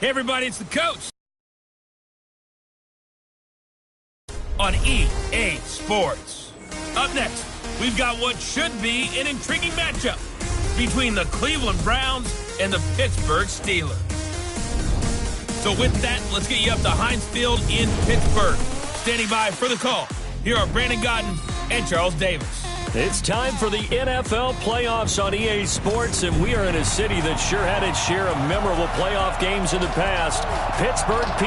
Hey everybody, it's the coach on EA Sports. Up next, we've got what should be an intriguing matchup between the Cleveland Browns and the Pittsburgh Steelers. So with that, let's get you up to Heinz Field in Pittsburgh. Standing by for the call, here are Brandon Godden and Charles Davis. It's time for the NFL playoffs on EA Sports, and we are in a city that sure had its share of memorable playoff games in the past. Pittsburgh, PA,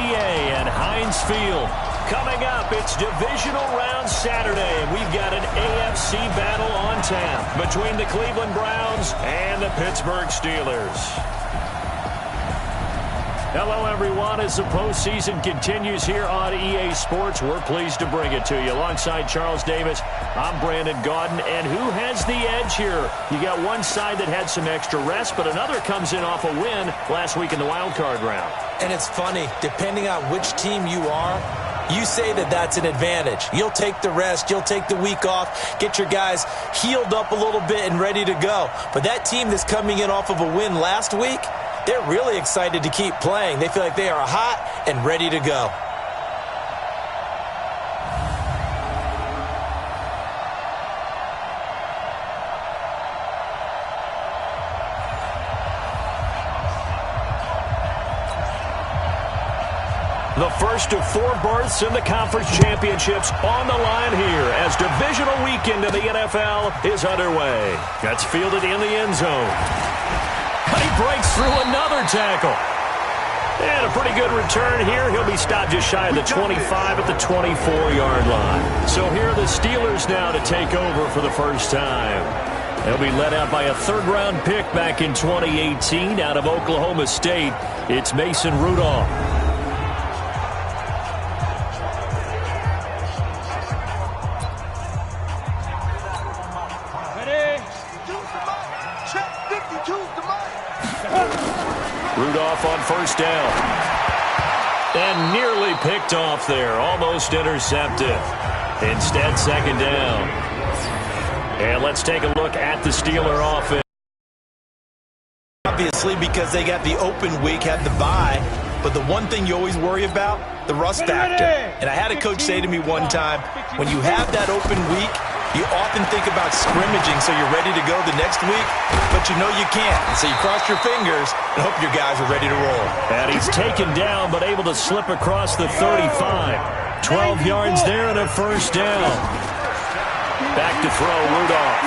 and Heinz Field. Coming up, it's divisional round Saturday, and we've got an AFC battle on tap between the Cleveland Browns and the Pittsburgh Steelers. Hello, everyone. As the postseason continues here on EA Sports, we're pleased to bring it to you. Alongside Charles Davis, I'm Brandon Gaudin. And who has the edge here? You got one side that had some extra rest, but another comes in off a win last week in the wild card round. And it's funny, depending on which team you are, you say that that's an advantage. You'll take the rest, you'll take the week off, get your guys healed up a little bit and ready to go. But that team that's coming in off of a win last week, they're really excited to keep playing. They feel like they are hot and ready to go. The first of 4 berths in the conference championships on the line here as divisional weekend of the NFL is underway. That's fielded in the end zone. He breaks through another tackle. And a pretty good return here. He'll be stopped just shy of the 25 at the 24-yard line. So here are the Steelers now to take over for the first time. They'll be led out by a third-round pick back in 2018 out of Oklahoma State. It's Mason Rudolph. Rudolph on first down. And nearly picked off there. Almost intercepted. Instead, second down. And let's take a look at the Steeler offense. Obviously, because they got the open week, had the bye. But the one thing you always worry about, the rust factor. And I had a coach say to me one time, when you have that open week, you often think about scrimmaging so you're ready to go the next week, but you know you can't. And so you cross your fingers and hope your guys are ready to roll. And he's taken down but able to slip across the 35. 12 yards there and a first down. Back to throw, Rudolph.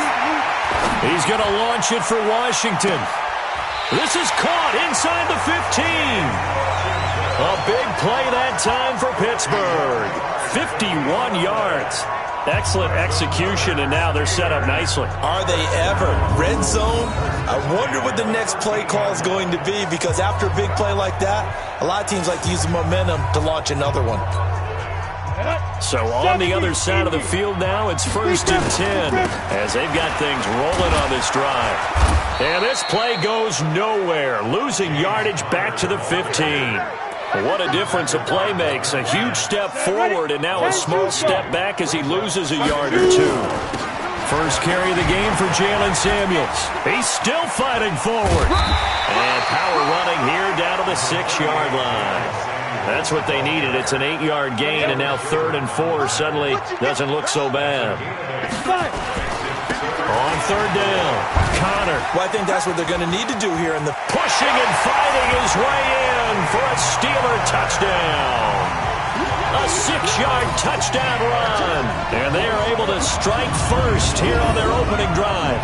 He's going to launch it for Washington. This is caught inside the 15. A big play that time for Pittsburgh. 51 yards. Excellent execution, and now they're set up nicely. Are they ever? Red zone? I wonder what the next play call is going to be, because after a big play like that, a lot of teams like to use the momentum to launch another one. So on the other side of the field now, it's 1st and 10 as they've got things rolling on this drive. And this play goes nowhere, losing yardage back to the 15. What a difference a play makes. A huge step forward and now a small step back as he loses a yard or two. First carry of the game for Jalen Samuels. He's still fighting forward. And power running here down to the 6-yard line. That's what they needed. It's an 8-yard gain, and now 3rd and 4 suddenly doesn't look so bad. On 3rd down, Connor. Well, I think that's what they're going to need to do here. Pushing and fighting his way in for a Steeler touchdown. A 6-yard touchdown run. And they are able to strike first here on their opening drive.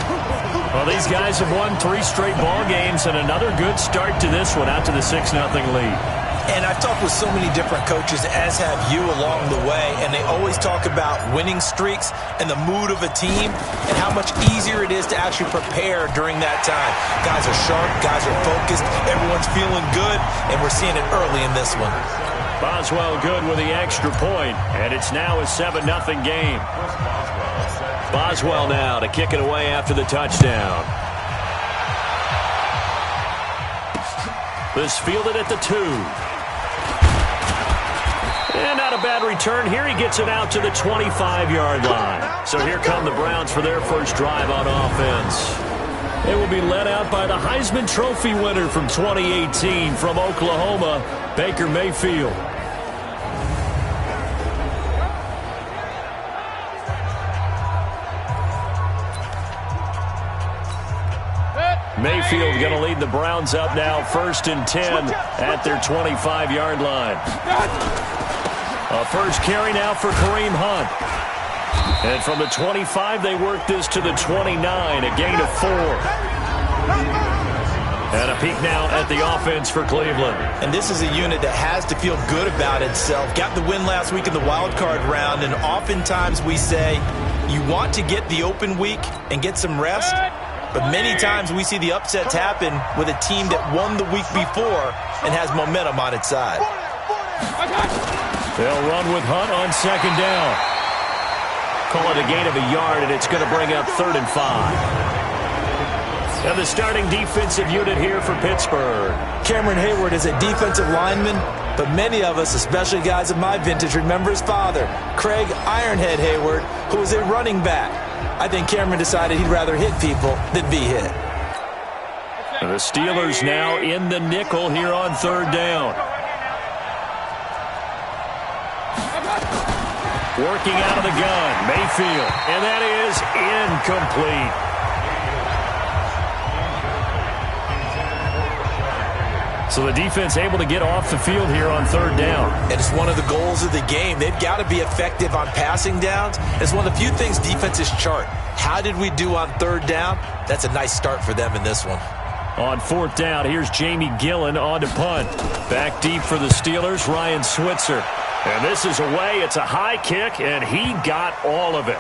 Well, these guys have won 3 straight ball games and another good start to this one out to the 6-0 lead. And I've talked with so many different coaches, as have you along the way, and they always talk about winning streaks and the mood of a team and how much easier it is to actually prepare during that time. Guys are sharp, guys are focused, everyone's feeling good, and we're seeing it early in this one. Boswell good with the extra point, and it's now a 7-0 game. Boswell now to kick it away after the touchdown. This fielded at the 2. And not a bad return here. He gets it out to the 25-yard line. So here come the Browns for their first drive on offense. It will be led out by the Heisman Trophy winner from 2018 from Oklahoma, Baker Mayfield. Mayfield going to lead the Browns up now, 1st and 10 at their 25-yard line. A first carry now for Kareem Hunt. And from the 25, they work this to the 29, a gain of 4. And a peek now at the offense for Cleveland. And this is a unit that has to feel good about itself. Got the win last week in the wild card round, and oftentimes we say you want to get the open week and get some rest. But many times we see the upsets happen with a team that won the week before and has momentum on its side. They'll run with Hunt on 2nd down. Call it a gain of a yard, and it's going to bring up 3rd and 5. And the starting defensive unit here for Pittsburgh. Cameron Hayward is a defensive lineman, but many of us, especially guys of my vintage, remember his father, Craig Ironhead Hayward, who was a running back. I think Cameron decided he'd rather hit people than be hit. The Steelers now in the nickel here on 3rd down. Working out of the gun, Mayfield, and that is incomplete. So the defense able to get off the field here on 3rd down. And it's one of the goals of the game. They've got to be effective on passing downs. It's one of the few things defenses chart. How did we do on 3rd down? That's a nice start for them in this one. On 4th down, here's Jamie Gillen on to punt. Back deep for the Steelers, Ryan Switzer. And this is away. It's a high kick, and he got all of it.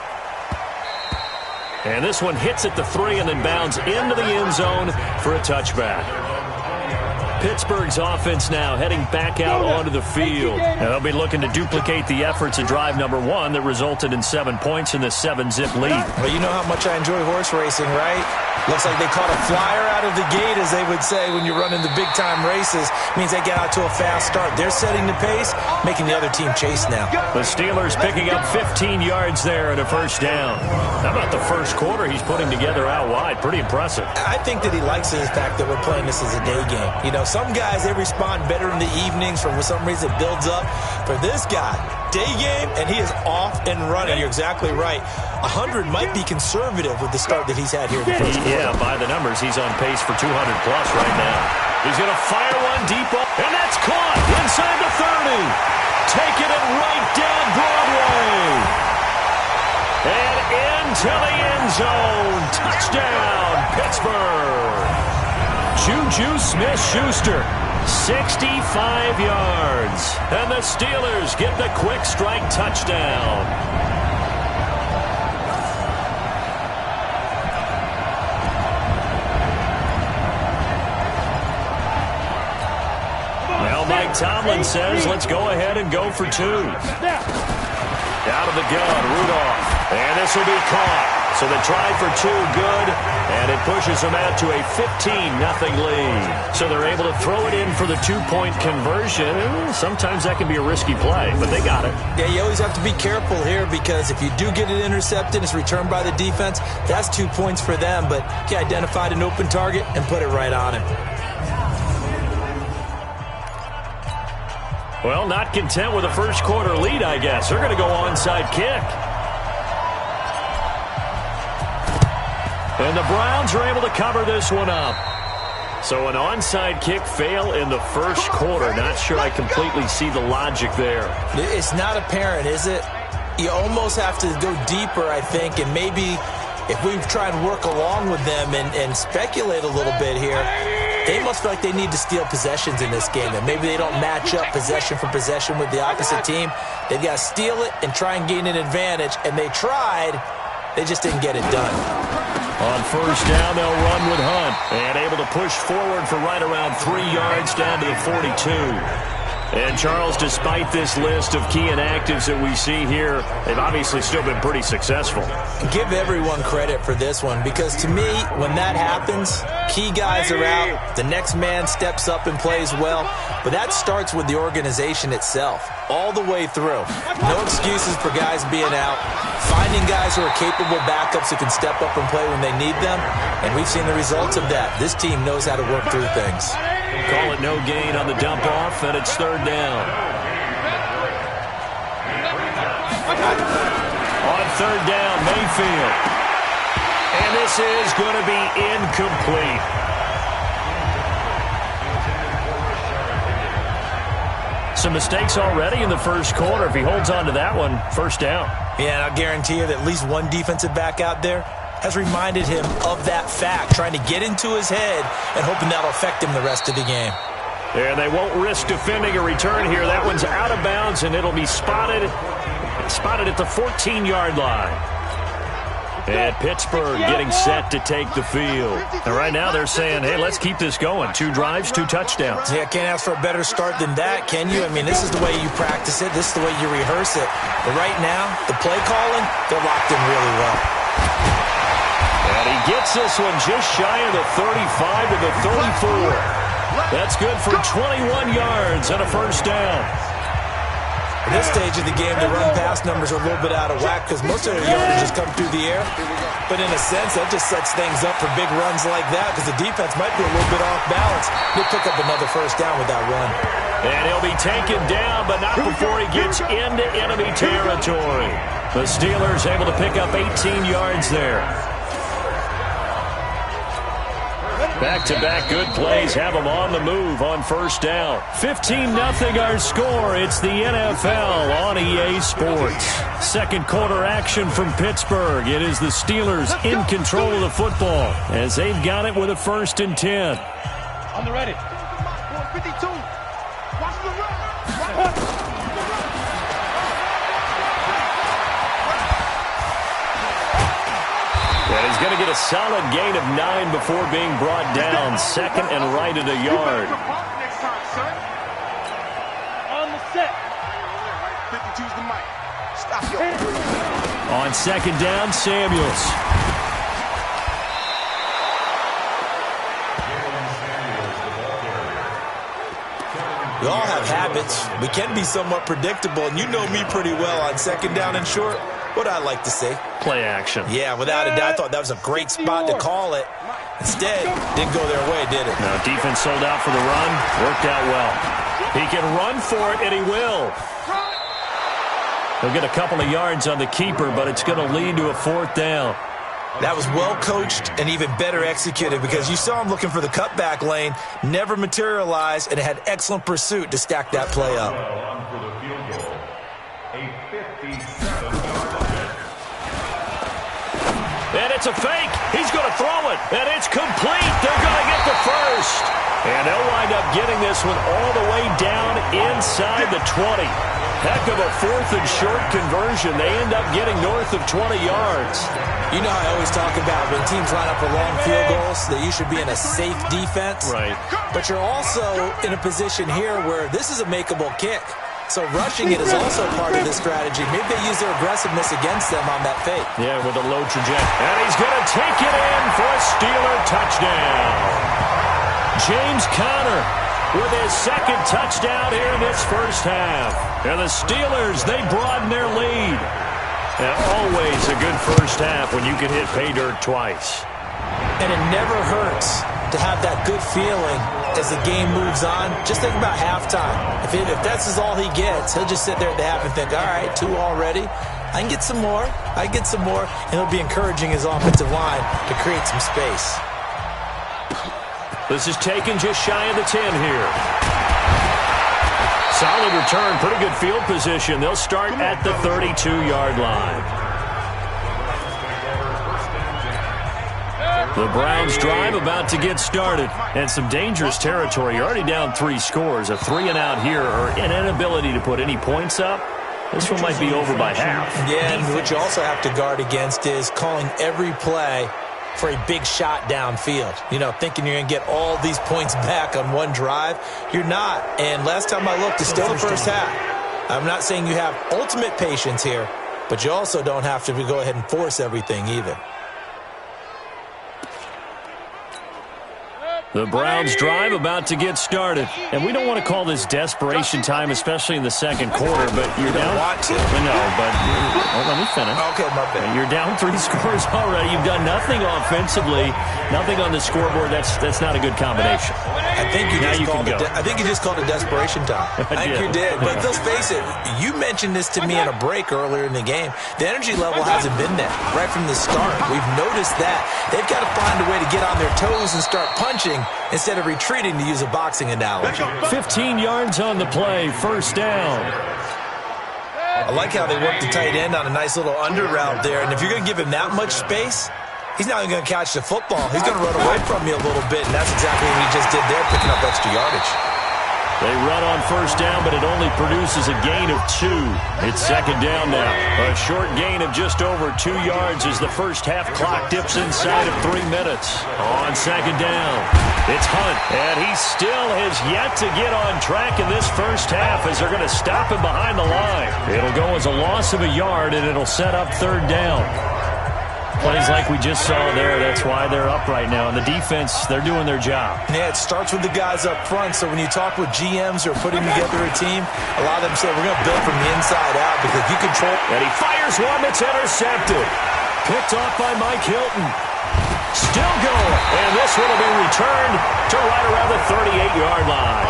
And this one hits at the 3 and then bounds into the end zone for a touchback. Pittsburgh's offense now heading back out onto the field. And they'll be looking to duplicate the efforts of drive number 1 that resulted in 7 points in the 7-zip lead. Well, you know how much I enjoy horse racing, right? Looks like they caught a flyer out of the gate, as they would say when you're running the big-time races. Means they get out to a fast start. They're setting the pace, making the other team chase now. The Steelers picking up 15 yards there and a 1st down. How about the first quarter he's putting together out wide? Pretty impressive. I think that he likes the fact that we're playing this as a day game. You know, some guys, they respond better in the evenings. For some reason, it builds up. For this guy, day game, and he is off and running. You're exactly right. 100 might be conservative with the start that he's had here in the first quarter. Yeah, by the numbers, he's on pace for 200-plus right now. He's going to fire one deep, and that's caught inside the 30. Taking it right down Broadway. And into the end zone. Touchdown, Pittsburgh. Juju Smith-Schuster, 65 yards. And the Steelers get the quick strike touchdown. Mike Tomlin says, let's go ahead and go for 2. Out of the gun, Rudolph. And this will be caught. So the try for 2, good. And it pushes them out to a 15-0 lead. So they're able to throw it in for the 2-point conversion. Sometimes that can be a risky play, but they got it. Yeah, you always have to be careful here, because if you do get it intercepted, it's returned by the defense. That's 2 points for them, but he identified an open target and put it right on him. Well, not content with a first quarter lead, I guess. They're going to go onside kick. And the Browns are able to cover this one up. So an onside kick fail in the first quarter. Not sure I completely see the logic there. It's not apparent, is it? You almost have to go deeper, I think, and maybe if we try and work along with them and speculate a little bit here, they must feel like they need to steal possessions in this game, and maybe they don't match up possession for possession with the opposite team. They've got to steal it and try and gain an advantage, and they tried. They just didn't get it done. On first down, they'll run with Hunt, and able to push forward for right around 3 yards down to the 42. And, Charles, despite this list of key inactives that we see here, they've obviously still been pretty successful. Give everyone credit for this one because, to me, when that happens, key guys are out, the next man steps up and plays well, but that starts with the organization itself, all the way through. No excuses for guys being out, finding guys who are capable backups who can step up and play when they need them, and we've seen the results of that. This team knows how to work through things. Call it no gain on the dump off, and it's third down. On third down, Mayfield. And this is going to be incomplete. Some mistakes already in the first quarter. If he holds on to that one, first down. Yeah, and I'll guarantee you that at least one defensive back out there has reminded him of that fact, trying to get into his head and hoping that'll affect him the rest of the game. And they won't risk defending a return here. That one's out of bounds, and it'll be spotted at the 14-yard line. And Pittsburgh getting set to take the field. And right now they're saying, hey, let's keep this going. 2 drives, 2 touchdowns. Yeah, can't ask for a better start than that, can you? I mean, this is the way you practice it. This is the way you rehearse it. But right now, the play calling, they're locked in really well. And he gets this one just shy of the 35 to the 34. That's good for 21 yards and a first down. At this stage of the game, the run-pass numbers are a little bit out of whack because most of their yardage just come through the air. But in a sense, that just sets things up for big runs like that because the defense might be a little bit off balance. They'll pick up another first down with that run. And he'll be taken down, but not before he gets into enemy territory. The Steelers able to pick up 18 yards there. Back-to-back good plays have them on the move on first down. 15-0 our score. It's the NFL on EA Sports. Second quarter action from Pittsburgh. It is the Steelers in control of the football as they've got it with a 1st and 10. On the ready. 52. Watch the run. And he's going to get a solid gain of 9 before being brought down. 2nd and right at a yard. On the set. 52's the mic. Stop your. On 2nd down, Samuels. We all have habits. We can be somewhat predictable, and you know me pretty well on 2nd down and short. What I like to say. Play action. Yeah, without a doubt. I thought that was a great spot to call it. Instead, didn't go their way, did it? No, defense sold out for the run. Worked out well. He can run for it, and he will. He'll get a couple of yards on the keeper, but it's going to lead to a 4th down. That was well coached and even better executed because you saw him looking for the cutback lane, never materialized, and it had excellent pursuit to stack that play up. And it's a fake. He's going to throw it. And it's complete. They're going to get the first. And they'll wind up getting this one all the way down inside the 20. Heck of a 4th and short conversion. They end up getting north of 20 yards. You know I always talk about when teams line up for long field goals that you should be in a safe defense. Right. But you're also in a position here where this is a makeable kick. So rushing it is also part of this strategy. Maybe they use their aggressiveness against them on that fake. Yeah, with a low trajectory. And he's going to take it in for a Steeler touchdown. James Conner with his 2nd touchdown here in this first half. And the Steelers, they broaden their lead. And always a good first half when you can hit pay dirt twice. And it never hurts to have that good feeling as the game moves on. Just think about halftime. If that's all he gets, he'll just sit there at the half and think, all right, 2 already. I can get some more. And he'll be encouraging his offensive line to create some space. This is taken just shy of the 10 here. Solid return, pretty good field position. They'll start at the 32-yard line. The Browns drive about to get started. And some dangerous territory. You're already down 3 scores. A 3-and-out here or an inability to put any points up. This one might be over by half. Yeah, and what you also have to guard against is calling every play for a big shot downfield. You know, thinking you're going to get all these points back on one drive. You're not. And last time I looked, it's still the first half. I'm not saying you have ultimate patience here, but you also don't have to go ahead and force everything either. The Browns drive about to get started. And we don't want to call this desperation time, especially in the second quarter, but you're down. You don't want to. No, but let me finish. Okay, my bad. You're down 3 scores already. You've done nothing offensively, nothing on the scoreboard. That's not a good combination. I think you just called it desperation time. I think you did. But let's face it, you mentioned this to me in a break earlier in the game. The energy level hasn't been there right from the start. We've noticed that. They've got to find a way to get on their toes and start punching instead of retreating, to use a boxing analogy. 15 yards on the play, first down. I like how they work the tight end on a nice little under route there. And if you're going to give him that much space, he's not even going to catch the football. He's going to run away from you a little bit, and that's exactly what he just did there, picking up extra yardage. They run on first down, but it only produces a gain of 2. It's second down now. A short gain of just over 2 yards as the first half clock dips inside of 3 minutes. On second down, it's Hunt, and he still has yet to get on track in this first half as they're going to stop him behind the line. It'll go as a loss of a yard, and it'll set up third down. Plays like we just saw there, that's why they're up right now. And the defense, they're doing their job. Yeah, it starts with the guys up front. So when you talk with GMs who are putting together a team, a lot of them say, we're going to build from the inside out because you control. And he fires one that's intercepted. Picked off by Mike Hilton. Still going. And this one will be returned to right around the 38-yard line.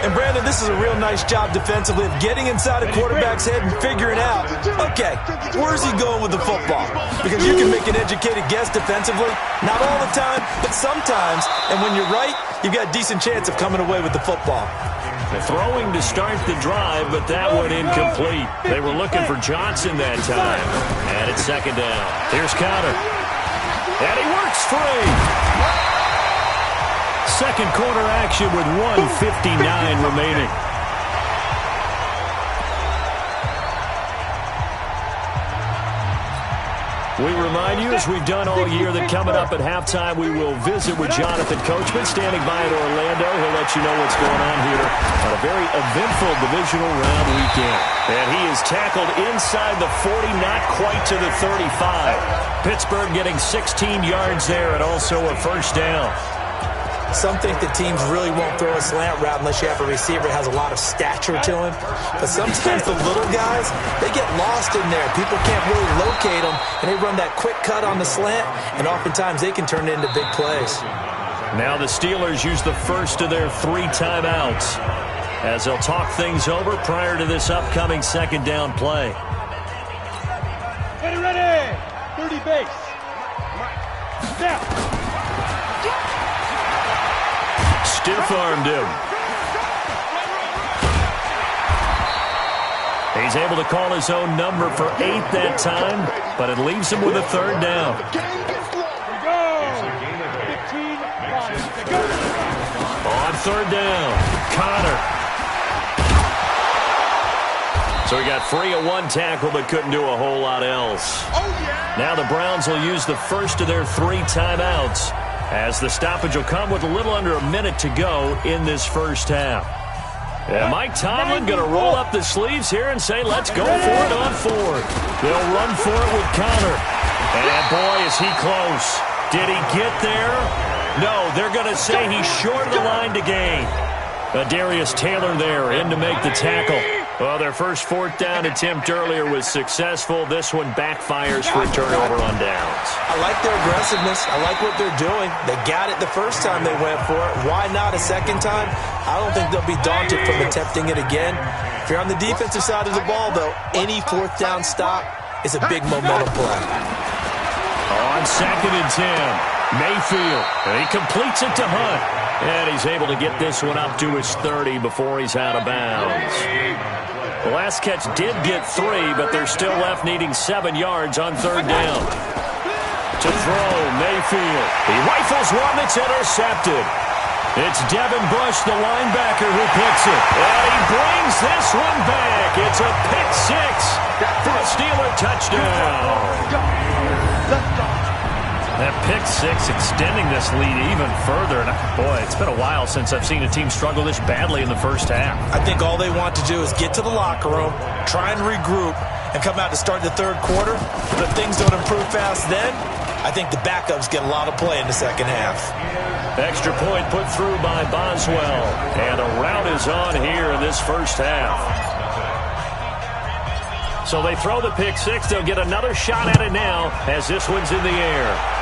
And, Brandon, this is a real nice job defensively of getting inside a quarterback's head and figuring out, okay, where's he going with the football? Because you can make an educated guess defensively. Not all the time, but sometimes. And when you're right, you've got a decent chance of coming away with the football. Throwing to start the drive, but that one incomplete. They were looking for Johnson that time. And it's second down. Here's Conner. And he works free. Second quarter action with 1:59 remaining. We remind you, as we've done all year, that coming up at halftime, we will visit with Jonathan Coachman, standing by in Orlando. He'll let you know what's going on here on a very eventful divisional round weekend. And he is tackled inside the 40, not quite to the 35. Pittsburgh getting 16 yards there and also a first down. Some think that teams really won't throw a slant route unless you have a receiver that has a lot of stature to him. But sometimes the little guys, they get lost in there. People can't really locate them, and they run that quick cut on the slant, and oftentimes they can turn it into big plays. Now the Steelers use the first of their 3 timeouts as they'll talk things over prior to this upcoming second down play. Ready, 30 base. Snap. Stiff-armed him. He's able to call his own number for 8 that time, but it leaves him with a third down. On third down, Conner. So he got free of 1 tackle, but couldn't do a whole lot else. Now the Browns will use the first of their 3 timeouts, as the stoppage will come with a little under a minute to go in this first half. And Mike Tomlin going to roll up the sleeves here and say, let's go for it on 4th. They'll run for it with Conner. And boy, is he close. Did he get there? No, they're going to say he's short of the line to gain. Darius Taylor there in to make the tackle. Well, their first 4th down attempt earlier was successful. This one backfires for a turnover on downs. I like their aggressiveness. I like what they're doing. They got it the first time they went for it. Why not a second time? I don't think they'll be daunted from attempting it again. If you're on the defensive side of the ball, though, any 4th down stop is a big momentum play. On 2nd and 10, Mayfield. And he completes it to Hunt. And he's able to get this one up to his 30 before he's out of bounds. The last catch did get 3, but they're still left needing 7 yards on 3rd down. To throw, Mayfield. He rifles one that's intercepted. It's Devin Bush, the linebacker, who picks it. And he brings this one back. It's a pick six for a Steeler touchdown. That pick six extending this lead even further. And boy, it's been a while since I've seen a team struggle this badly in the first half. I think all they want to do is get to the locker room, try and regroup, and come out to start the third quarter. But if things don't improve fast then, I think the backups get a lot of play in the second half. Extra point put through by Boswell. And a rout is on here in this first half. So they throw the pick six. They'll get another shot at it now as this one's in the air.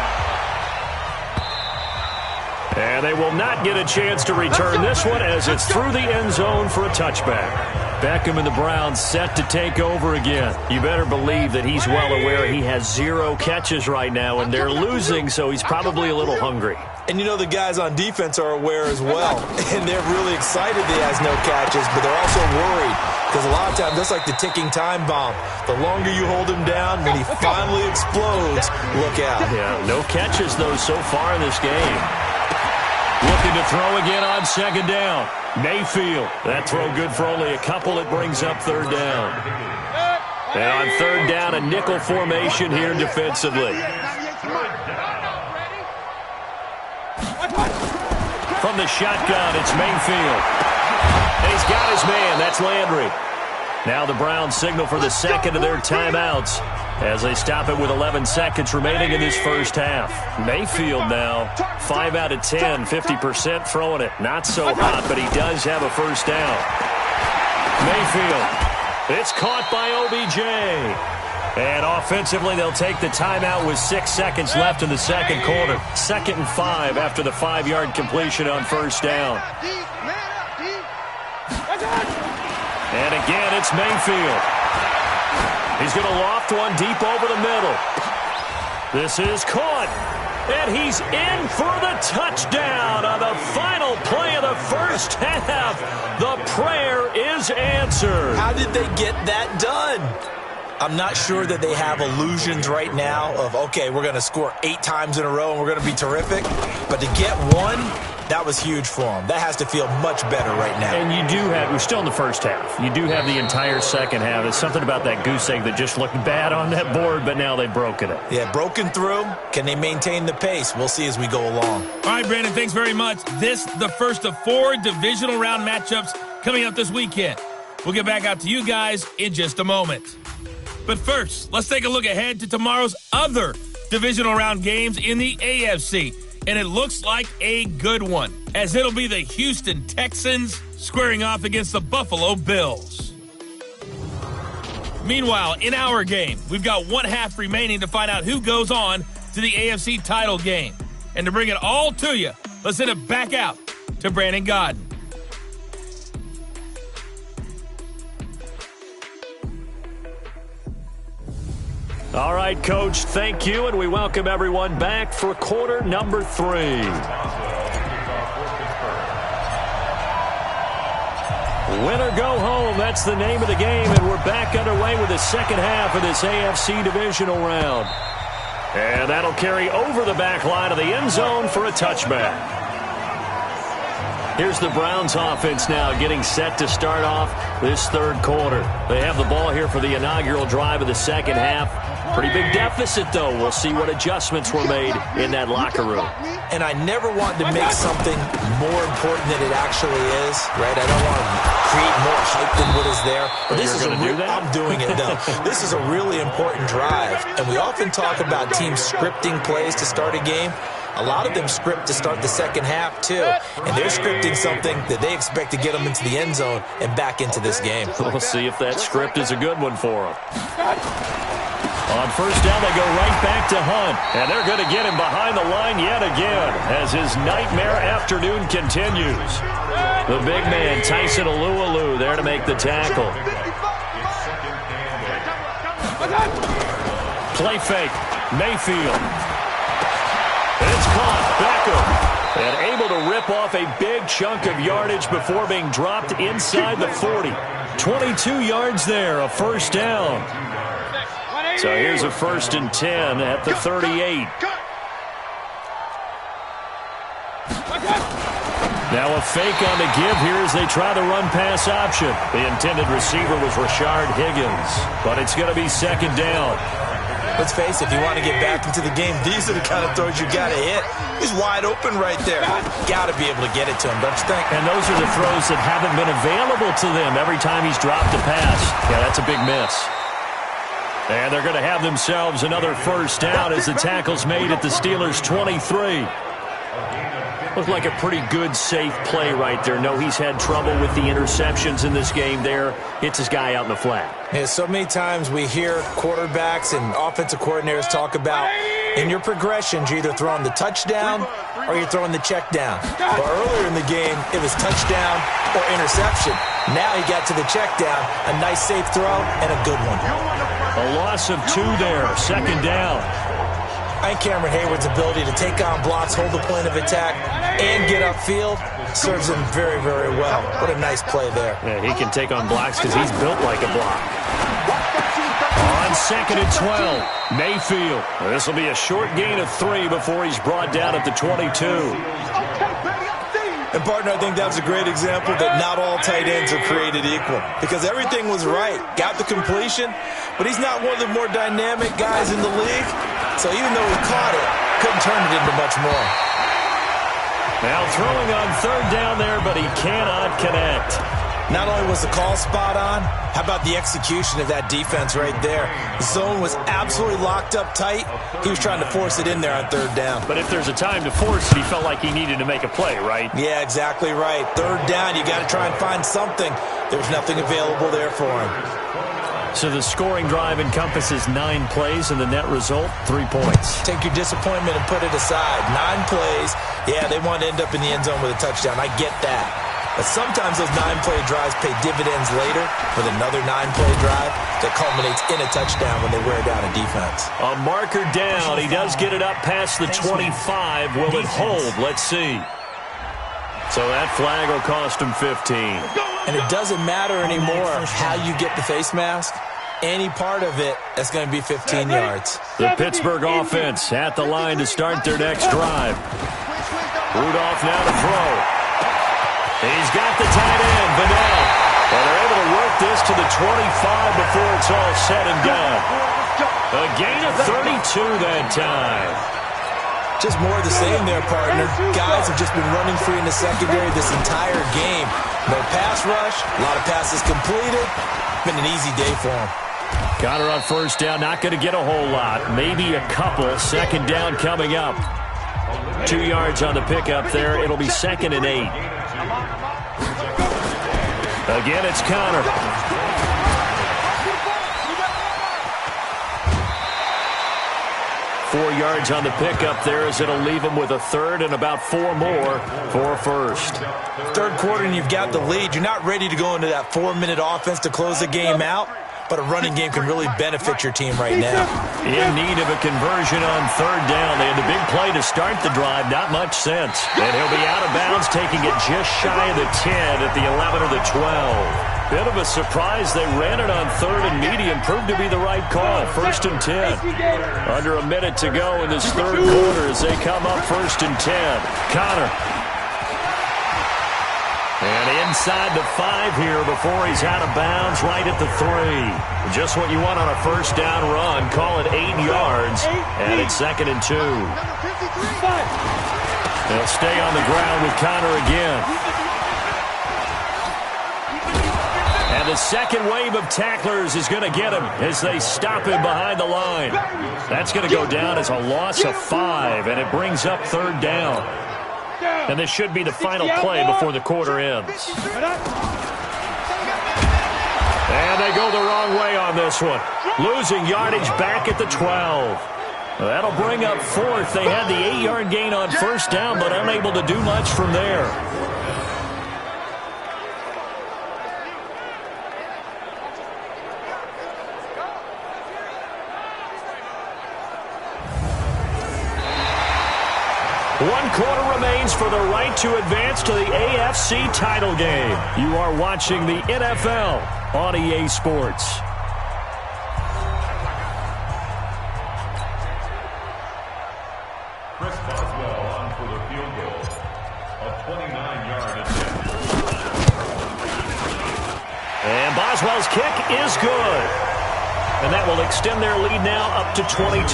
And they will not get a chance to return this one as it's through the end zone for a touchback. Beckham and the Browns set to take over again. You better believe that he's well aware he has 0 catches right now, and they're losing, so he's probably a little hungry. And you know the guys on defense are aware as well. And they're really excited that he has no catches, but they're also worried. Because a lot of times, that's like the ticking time bomb. The longer you hold him down, when he finally explodes, look out. Yeah, no catches, though, so far in this game. Looking to throw again on second down. Mayfield. That throw good for only a couple. It brings up third down. And on third down, a nickel formation here defensively. From the shotgun, it's Mayfield. And he's got his man. That's Landry. Now the Browns signal for the second of their timeouts as they stop it with 11 seconds remaining in this first half. Mayfield now, 5 out of 10, 50% throwing it. Not so hot, but he does have a first down. Mayfield. It's caught by OBJ. And offensively, they'll take the timeout with 6 seconds left in the second quarter. 2nd and 5 after the 5-yard completion on first down. And again, it's Mayfield. He's going to loft one deep over the middle. This is caught. And he's in for the touchdown on the final play of the first half. The prayer is answered. How did they get that done? I'm not sure that they have illusions right now of, okay, we're going to score 8 times in a row and we're going to be terrific. But to get one, that was huge for them. That has to feel much better right now. And you do have, we're still in the first half. You do have the entire second half. There's something about that goose egg that just looked bad on that board, but now they've broken it. Yeah, broken through. Can they maintain the pace? We'll see as we go along. All right, Brandon, thanks very much. This, the first of 4 divisional round matchups coming up this weekend. We'll get back out to you guys in just a moment. But first, let's take a look ahead to tomorrow's other divisional round games in the AFC. And it looks like a good one, as it'll be the Houston Texans squaring off against the Buffalo Bills. Meanwhile, in our game, we've got 1 half remaining to find out who goes on to the AFC title game. And to bring it all to you, let's send it back out to Brandon Godden. All right, Coach, thank you, and we welcome everyone back for quarter number 3. Win or go home, that's the name of the game, and we're back underway with the second half of this AFC divisional round. And that'll carry over the back line of the end zone for a touchback. Here's the Browns offense now getting set to start off this third quarter. They have the ball here for the inaugural drive of the second half. Pretty big deficit, though. We'll see what adjustments were made in that locker room. And I never want to make something more important than it actually is, right? I don't want to create more hype than what is there. But this is do that? I'm doing it, though. This is a really important drive. And we often talk about teams scripting plays to start a game. A lot of them script to start the second half, too. And they're scripting something that they expect to get them into the end zone and back into this game. We'll see if that script is a good one for them. On first down, they go right back to Hunt. And they're going to get him behind the line yet again as his nightmare afternoon continues. The big man, Tyson Alualu, there to make the tackle. Play fake. Mayfield. It's caught. Beckham. And able to rip off a big chunk of yardage before being dropped inside the 40. 22 yards there, a first down. So here's a 1st and 10 at the 38. Now a fake on the give here as they try the run-pass option. The intended receiver was Rashard Higgins, but it's going to be second down. Let's face it, if you want to get back into the game, these are the kind of throws you got to hit. He's wide open right there. Got to be able to get it to him, don't you think? And those are the throws that haven't been available to them every time he's dropped a pass. Yeah, that's a big miss. And they're going to have themselves another first down as the tackle's made at the Steelers' 23. Looked like a pretty good, safe play right there. No, he's had trouble with the interceptions in this game there. Hits his guy out in the flat. Yeah, so many times we hear quarterbacks and offensive coordinators talk about in your progressions, you're either throwing the touchdown or you're throwing the check down. But earlier in the game, it was touchdown or interception. Now he got to the check down, a nice safe throw, and a good one. A loss of 2 there, second down. I think Cameron Hayward's ability to take on blocks, hold the point of attack, and get upfield serves him very, very well. What a nice play there. Yeah, he can take on blocks because he's built like a block. On second and 12, Mayfield. This will be a short gain of 3 before he's brought down at the 22. And, partner, I think that's a great example that not all tight ends are created equal because everything was right. Got the completion, but he's not one of the more dynamic guys in the league. So even though he caught it, couldn't turn it into much more. Now throwing on third down there, but he cannot connect. Not only was the call spot on, how about the execution of that defense right there? The zone was absolutely locked up tight. He was trying to force it in there on third down. But if there's a time to force it, he felt like he needed to make a play, right? Yeah, exactly right. Third down, you got to try and find something. There's nothing available there for him. So the scoring drive encompasses 9 plays, and the net result, 3 points. Take your disappointment and put it aside. 9 plays. Yeah, they want to end up in the end zone with a touchdown. I get that. But sometimes those 9-play drives pay dividends later with another 9-play drive that culminates in a touchdown when they wear down a defense. A marker down. He does get it up past the 25. Will it hold? Let's see. So that flag will cost him 15. And it doesn't matter anymore how you get the face mask. Any part of it, that's going to be 15 yards. The Pittsburgh offense at the line to start their next drive. Rudolph now to throw. He's got the tight end, Vanell. And they're able to work this to the 25 before it's all said and done. A gain of 32 that time. Just more of the same there, partner. Guys have just been running free in the secondary this entire game. No pass rush, a lot of passes completed. Been an easy day for him. Connor on first down, not going to get a whole lot. Maybe a couple. Second down coming up. 2 yards on the pickup there. It'll be second and 8. Again, it's Connor. Four yards on the pickup there as it'll leave him with a third and about 4 more for a first. Third quarter and you've got the lead. You're not ready to go into that 4-minute offense to close the game out, but a running game can really benefit your team right now. In need of a conversion on third down. They had the big play to start the drive. Not much sense. And he'll be out of bounds, taking it just shy of the 10 at the 11 or the 12. Bit of a surprise. They ran it on third and medium. Proved to be the right call. First and 10. Under a minute to go in this third quarter as they come up first and 10. Connor. And inside the 5 here before he's out of bounds right at the 3. Just what you want on a first down run. Call it 8 yards. And it's second and 2. They'll stay on the ground with Connor again. And the second wave of tacklers is going to get him as they stop him behind the line. That's going to go down as a loss of 5, and it brings up third down. And this should be the final play before the quarter ends. And they go the wrong way on this one. Losing yardage back at the 12. That'll bring up fourth. They had the 8-yard gain on first down, but unable to do much from there. One quarter remains for the right to advance to the AFC title game. You are watching the NFL on EA Sports. Chris Boswell on for the field goal. And Boswell's kick is good. And that will extend their lead now up to 22.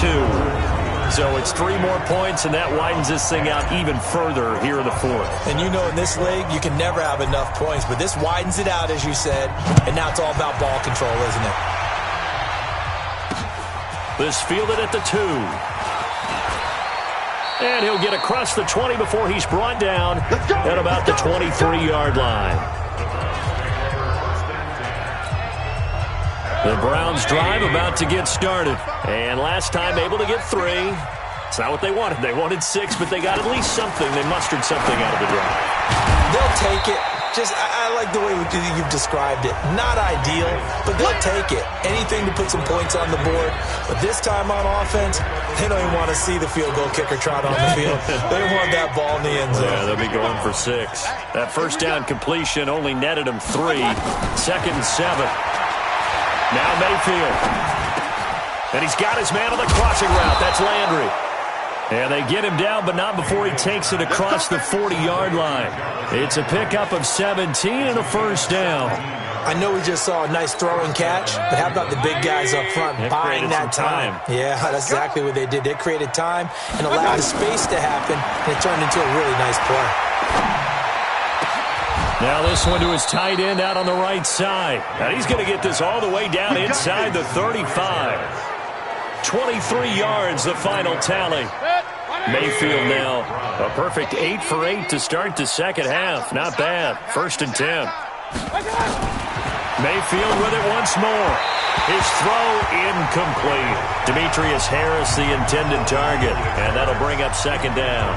So it's 3 more points, and that widens this thing out even further here in the fourth. And you know in this league, you can never have enough points, but this widens it out, as you said, and now it's all about ball control, isn't it? This fielded at the 2. And he'll get across the 20 before he's brought down at about the 23-yard line. The Browns drive about to get started. And last time able to get 3. It's not what they wanted. They wanted 6, but they got at least something. They mustered something out of the drive. They'll take it. I like the way you've described it. Not ideal, but they'll take it. Anything to put some points on the board. But this time on offense, they don't even want to see the field goal kicker trot on the field. They want that ball in the end zone. Yeah, they'll be going for 6. That first down completion only netted them 3. 2nd and 7. Now Mayfield. And he's got his man on the crossing route. That's Landry. And they get him down, but not before he takes it across the 40-yard line. It's a pickup of 17 and a first down. I know we just saw a nice throw and catch, but how about the big guys up front buying that time? Yeah, that's exactly what they did. They created time and allowed the space to happen, and it turned into a really nice play. Now this one to his tight end out on the right side. And he's going to get this all the way down inside the 35. 23 yards, the final tally. Mayfield now a perfect 8 for 8 to start the second half. Not bad. 1st and 10. Mayfield with it once more. His throw incomplete. Demetrius Harris the intended target. And that'll bring up 2nd down.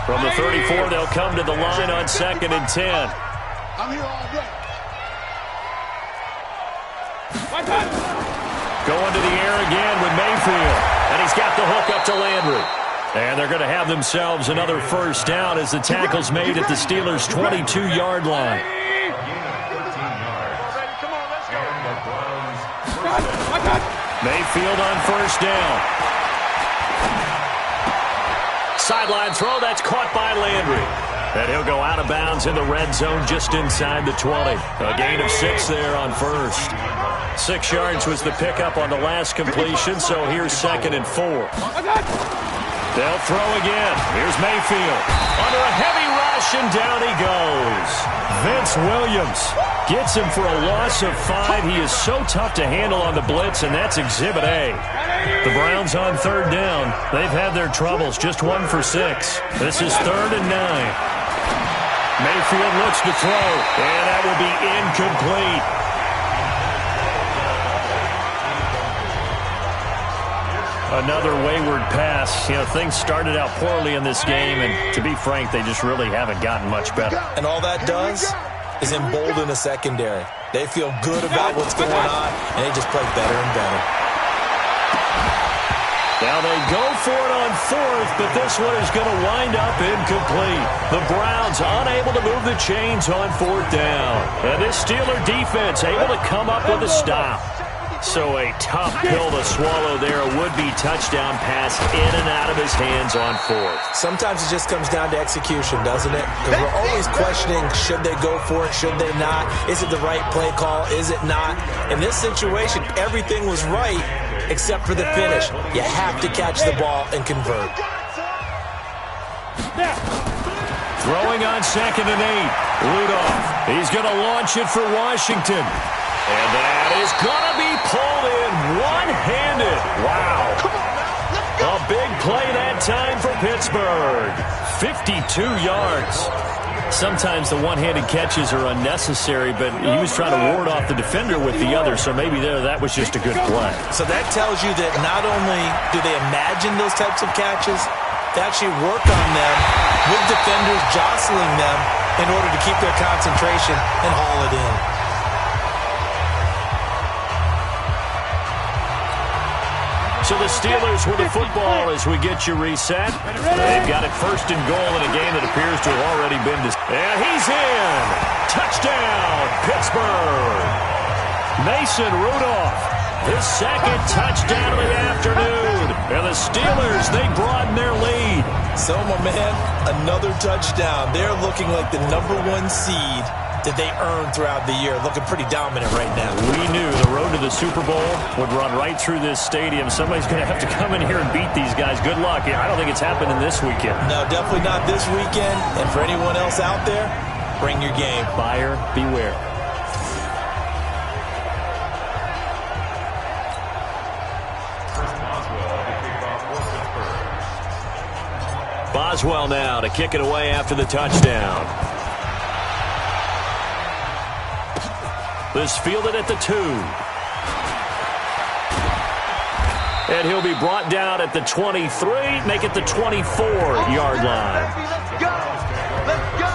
From the 34, they'll come to the line on 2nd and 10. I'm here all day. Going to the air again with Mayfield. And he's got the hook up to Landry. And they're going to have themselves another first down as the tackle's made at the Steelers' 22-yard line. Mayfield on first down. Sideline throw, that's caught by Landry. And he'll go out of bounds in the red zone just inside the 20. A gain of 6 there on first. 6 yards was the pickup on the last completion, so here's 2nd and 4. They'll throw again. Here's Mayfield. Under a heavy rush, and down he goes. Vince Williams gets him for a loss of 5. He is so tough to handle on the blitz, and that's Exhibit A. The Browns on 3rd down. They've had their troubles, just 1 for 6. This is 3rd and 9. Mayfield looks to throw, and that will be incomplete. Another wayward pass. You know, things started out poorly in this game, and to be frank, they just really haven't gotten much better. And all that does is embolden the secondary. They feel good about what's going on, and they just play better and better. Now they go for it on 4th, but this one is going to wind up incomplete. The Browns unable to move the chains on 4th down. And this Steeler defense able to come up with a stop. So a tough pill to swallow there. A would-be touchdown pass in and out of his hands on 4th. Sometimes it just comes down to execution, doesn't it? Because we're always questioning, should they go for it, should they not? Is it the right play call, is it not? In this situation, everything was right except for the finish. You have to catch the ball and convert. Throwing on 2nd and 8. Rudolph. He's going to launch it for Washington. And that is going to be pulled in one-handed. Wow. A big play that time for Pittsburgh. 52 yards. Sometimes the one-handed catches are unnecessary, but he was trying to ward off the defender with the other, so maybe that was just a good play. So that tells you that not only do they imagine those types of catches, they actually work on them with defenders jostling them in order to keep their concentration and haul it in. So the Steelers with the football as we get you reset. They've got it 1st and goal in a game that appears to have already been decided. And he's in. Touchdown, Pittsburgh. Mason Rudolph, his 2nd touchdown of the afternoon. And the Steelers, they broaden their lead. So, my man, another touchdown. They're looking like the #1 seed that they earned throughout the year. Looking pretty dominant right now. We knew the road to the Super Bowl would run right through this stadium. Somebody's going to have to come in here and beat these guys. Good luck. I don't think it's happening this weekend. No, definitely not this weekend. And for anyone else out there, bring your game. Buyer beware. Boswell now to kick it away after the touchdown. This fielded at the 2. And he'll be brought down at the 23, make it the 24-yard line. Let's go! Let's go!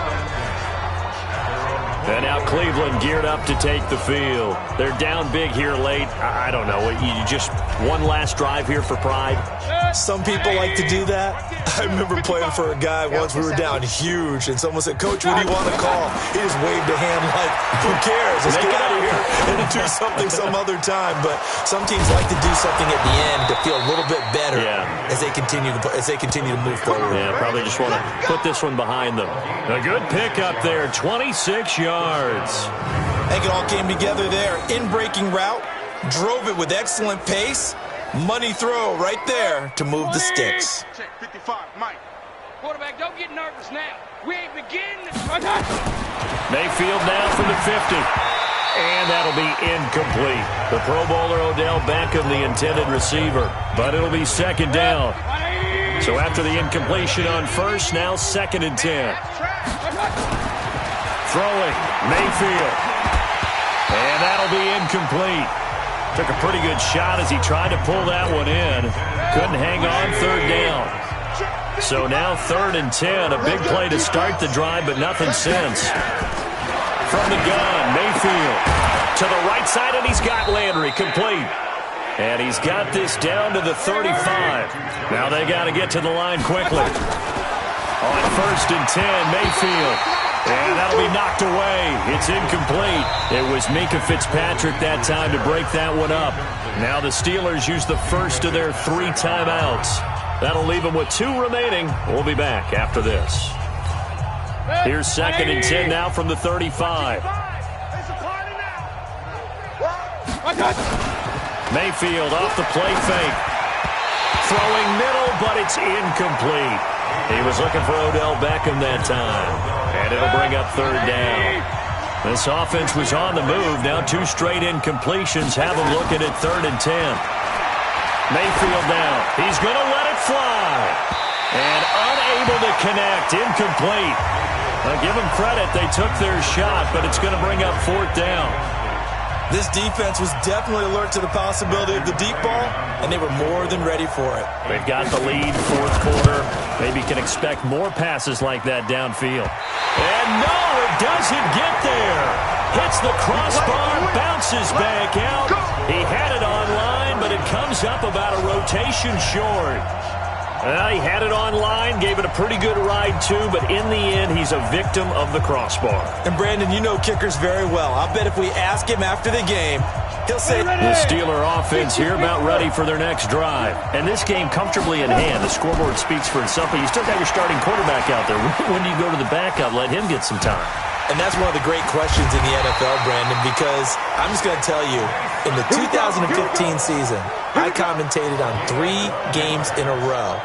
And now Cleveland geared up to take the field. They're down big here late. I don't know. You just one last drive here for pride? Some people like to do that. I remember playing for a guy once. We were down huge, and someone said, "Coach, what do you want to call?" He just waved a hand like, "Who cares? Let's get out of here and do something some other time." But some teams like to do something at the end to feel a little bit better as they continue to move forward. Yeah, probably just want to put this one behind them. A good pick up there, 26 yards. I think it all came together there. In-breaking route, drove it with excellent pace. Money throw right there to move the sticks. Check 55, Mike. Quarterback, don't get nervous now. We ain't beginning. Mayfield now from the 50. And that'll be incomplete. The Pro Bowler Odell Beckham, the intended receiver. But it'll be second down. So after the incompletion on first, now 2nd and 10. Throwing, Mayfield. And that'll be incomplete. Took a pretty good shot as he tried to pull that one in. Couldn't hang on, 3rd down. So now 3rd and 10. A big play to start the drive, but nothing since. From the gun, Mayfield to the right side, and he's got Landry complete. And he's got this down to the 35. Now they got to get to the line quickly. On 1st and 10, Mayfield. And that'll be knocked away. It's incomplete. It was Minkah Fitzpatrick that time to break that one up. Now the Steelers use the first of their 3 timeouts. That'll leave them with 2 remaining. We'll be back after this. Here's 2nd and 10 now from the 35. Mayfield off the play fake. Throwing middle, but it's incomplete. He was looking for Odell Beckham that time. And it'll bring up 3rd down. This offense was on the move. Now 2 straight incompletions have them looking at 3rd and 10. Mayfield now. He's going to let it fly. And unable to connect. Incomplete. Now give them credit. They took their shot, but it's going to bring up 4th down. This defense was definitely alert to the possibility of the deep ball, and they were more than ready for it. They've got the lead, 4th quarter. Maybe can expect more passes like that downfield. And no, it doesn't get there. Hits the crossbar, bounces back out. He had it online, but it comes up about a rotation short. He had it online, gave it a pretty good ride too, but in the end, he's a victim of the crossbar. And Brandon, you know kickers very well. I'll bet if we ask him after the game, he'll say... The Steeler offense here about ready for their next drive. And this game comfortably in hand. The scoreboard speaks for itself, but you still got your starting quarterback out there. When do you go to the backup? Let him get some time. And that's one of the great questions in the NFL, Brandon, because I'm just going to tell you, in the 2015 season, I commentated on 3 games in a row.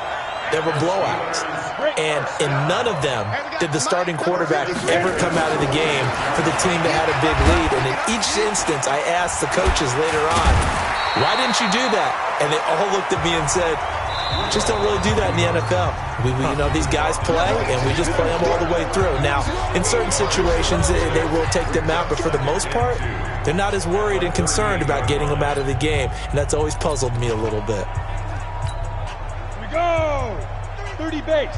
There were blowouts. And in none of them did the starting quarterback ever come out of the game for the team that had a big lead. And in each instance, I asked the coaches later on, why didn't you do that? And they all looked at me and said, just don't really do that in the NFL. These guys play, and we just play them all the way through. Now, in certain situations, they will take them out, but for the most part, they're not as worried and concerned about getting them out of the game, and that's always puzzled me a little bit. Here we go! 30 base.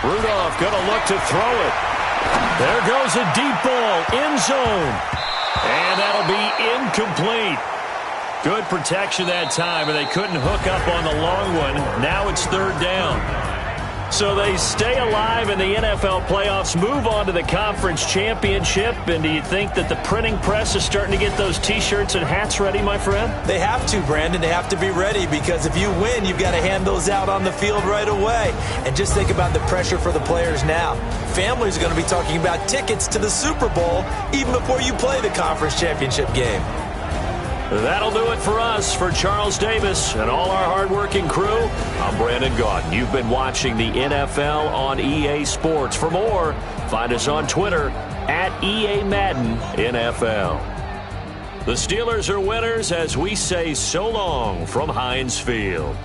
Rudolph going to look to throw it. There goes a deep ball, end zone. And that'll be incomplete. Good protection that time, and they couldn't hook up on the long one. Now it's 3rd down. So they stay alive in the NFL playoffs, move on to the conference championship, and do you think that the printing press is starting to get those T-shirts and hats ready, my friend? They have to, Brandon. They have to be ready because if you win, you've got to hand those out on the field right away. And just think about the pressure for the players now. Families are going to be talking about tickets to the Super Bowl even before you play the conference championship game. That'll do it for us. For Charles Davis and all our hardworking crew, I'm Brandon Gaudin. You've been watching the NFL on EA Sports. For more, find us on Twitter at EA Madden NFL. The Steelers are winners as we say so long from Heinz Field.